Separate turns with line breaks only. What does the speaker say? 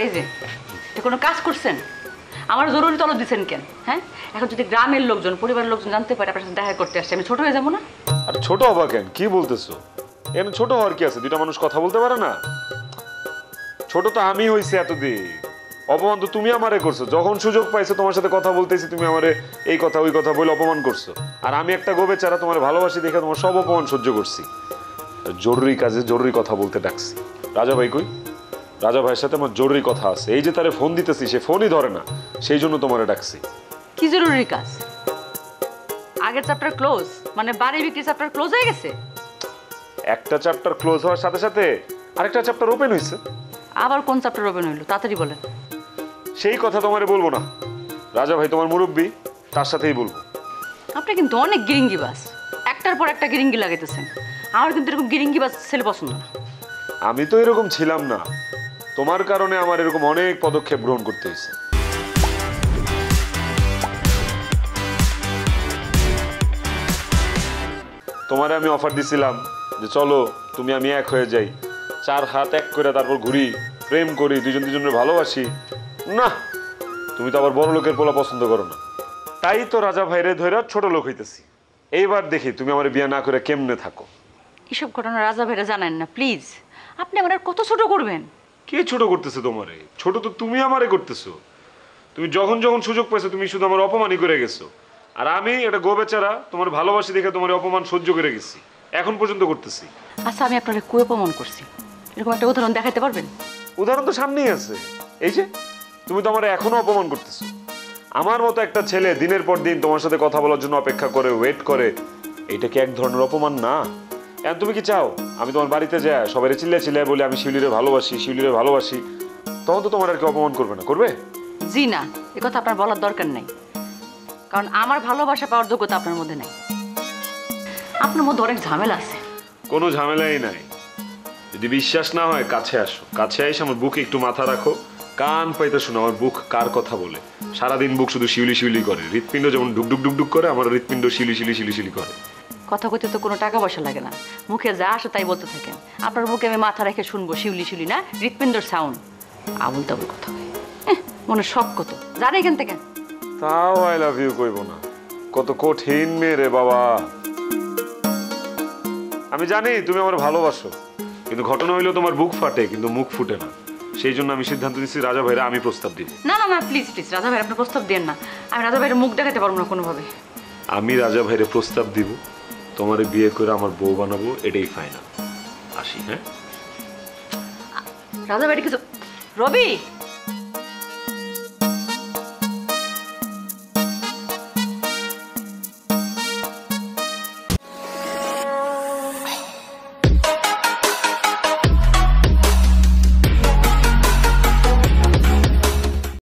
এই যে কোনো কাজ করছেন, আমার জরুরি তলব দিচ্ছেন কেন? হ্যাঁ, এখন যদি গ্রামের লোকজন, পরিবারের লোকজন জানতে পারে আপনার সাথে দেখা করতে আসছে, আমি ছোট হয়ে যাবো না?
আর ছোট হবা কেন? কি বলতেছো? এখানে ছোট হওয়ার কি আছে? দুইটা মানুষ কথা বলতে পারে না? ছোট তো আমি হইছি এতদিন। অপমান তো তুমি আমারে করছো। যখন সুযোগ পাইছো তোমার সাথে কথা বলতেছি, তুমি আমারে এই কথা ওই কথা বলে অপমান করছো। আর আমি একটা গোবেচারা তোমার ভালোবাসি দেখে তোমার সব অপমান সহ্য করছি। জরুরি কাজে জরুরি কথা বলতে ডাকছি। রাজা ভাই কই? রাজা ভাইয়ের সাথে আমার জরুরি কথা আছে। এই যে তারে ফোন দিতেছি, সে ফোনই ধরে না, সেই জন্য তোমারে ডাকছি।
কি জরুরি কাজ? আগের চ্যাপ্টার ক্লোজ, মানে বাড়ি বিক্রি চ্যাপ্টার ক্লোজ হয়ে গেছে?
একটা চ্যাপ্টার ক্লোজ হওয়ার সাথে সাথে আরেকটা চ্যাপ্টার ওপেন হয়েছে।
আবার কোন চ্যাপ্টার ওপেন হইলো? তাড়াতাড়ি বলেন।
সেই কথা তোমারে বলবো না। রাজা ভাই তোমার মুরব্বী, তার সাথেই বলবো।
আপনি কিন্তু অনেক গিরিঙ্গিবাজ, একটার পর একটা গিরিঙ্গি লাগাইতেছেন। আমার কিন্তু এরকম গিরিঙ্গিবাজ ছেলে পছন্দ না।
আমি তো এরকম ছিলাম না, তোমার কারণে আমার এরকম অনেক পদক্ষেপ গ্রহণ করতে হয়েছে। তোমারে আমি অফার দিছিলাম যে চলো তুমি আমি এক হয়ে যাই, 4 হাত এক করে তারপর ঘুরি, প্রেম করি, দুজন দুজনের ভালোবাসি। না, তুমি তো আবার বড় লোকের পোলা পছন্দ করো না। তাই তো রাজা ভাইরে ধরে ছোট লোক হইতেছি। এইবার দেখি তুমি আমার বিয়ে না করে কেমনে থাকো।
এসব ঘটনা রাজা ভাইরা জানেন না, প্লিজ। আপনি আমার আর কত ছোট করবেন?
কে ছোট করতেছে তোমারে? ছোট তো তুমি আমারে করতেছো। তুমি যখন যখন সুযোগ পাইছো তুমি শুধু আমার অপমানই করে গেছো। আর আমি একটা গোবেচারা তোমার ভালোবাসি দেখে তোমার অপমান সহ্য করে গেছি, এখন পর্যন্ত করতেছি।
আচ্ছা, আমি আপনাকে কই অপমান করছি? এরকম একটা উদাহরণ দেখাতে পারবেন?
উদাহরণ তো সামনেই আছে। এই যে তুমি তো আমার এখনো অপমান করতেছো। আমার মতো একটা ছেলে দিনের পর দিন তোমার সাথে কথা বলার জন্য অপেক্ষা করে, ওয়েট করে, এটা কি এক ধরনের অপমান না? এখন তুমি কি চাও আমি তোমার বাড়িতে যাই সবাই চিল্লায় বলে আমি শিউলিরে ভালোবাসি, শিউলিরে ভালোবাসি? তখন তো তোমার আর কি অপমান করবে না? করবে?
জি না, এ কথা আপনার বলার দরকার নাই, কারণ আমার ভালোবাসা পাওয়ার যোগ্যতা আপনার মধ্যে নাই। আপনার মধ্যে অনেক ঝামেলা আছে।
কোনো ঝামেলাই নাই। যদি বিশ্বাস না হয় কাছে আসো, কাছে এসে আমার বুকে একটু মাথা রাখো, কান পাইতে শোনো আমার বুক কার কথা বলে। সারাদিন বুক শুধু শিউলি শিউলি করে, হৃৎপিণ্ড যেমন ডুকডুক ডুকডুক করে, আমার হৃৎপিণ্ড শিউলি শিউলি শিউলি শিউলি করে।
কথা কইতে তো কোনো টাকা পয়সা লাগে না, মুখে যা আসে তাই বলতে থাকেন। আপনার বুকে আমি মাথা রেখে শুনবো শিউলি শিউলি না হৃৎপিণ্ডর সাউন্ড। আবুল তাবুল কথা হয়, মনে শখ কত জানে এখান থেকে।
তাও আই লাভ ইউ কইব না? কত কঠিন মেয়ে রে বাবা। আমি জানি তুমি আমার ভালোবাসো, কিন্তু ঘটনা হইলো তোমার বুক ফাটে কিন্তু মুখ ফুটে না। সেই জন্য আমি সিদ্ধান্ত নিচ্ছি রাজা ভাইরা আমি প্রস্তাব দিব।
না না না, প্লিজ প্লিজ রাজা ভাই আপনি প্রস্তাব দেন না। আমি রাজা ভাইয়ের মুখ দেখাতে পারবো না কোনোভাবে।
আমি রাজা ভাইরে প্রস্তাব দিব, তোমার বিয়ে করে আমার বউ বানাবো, এটাই ফাইনাল। আসি। হ্যাঁ
রাজা ভাই কিছু রবি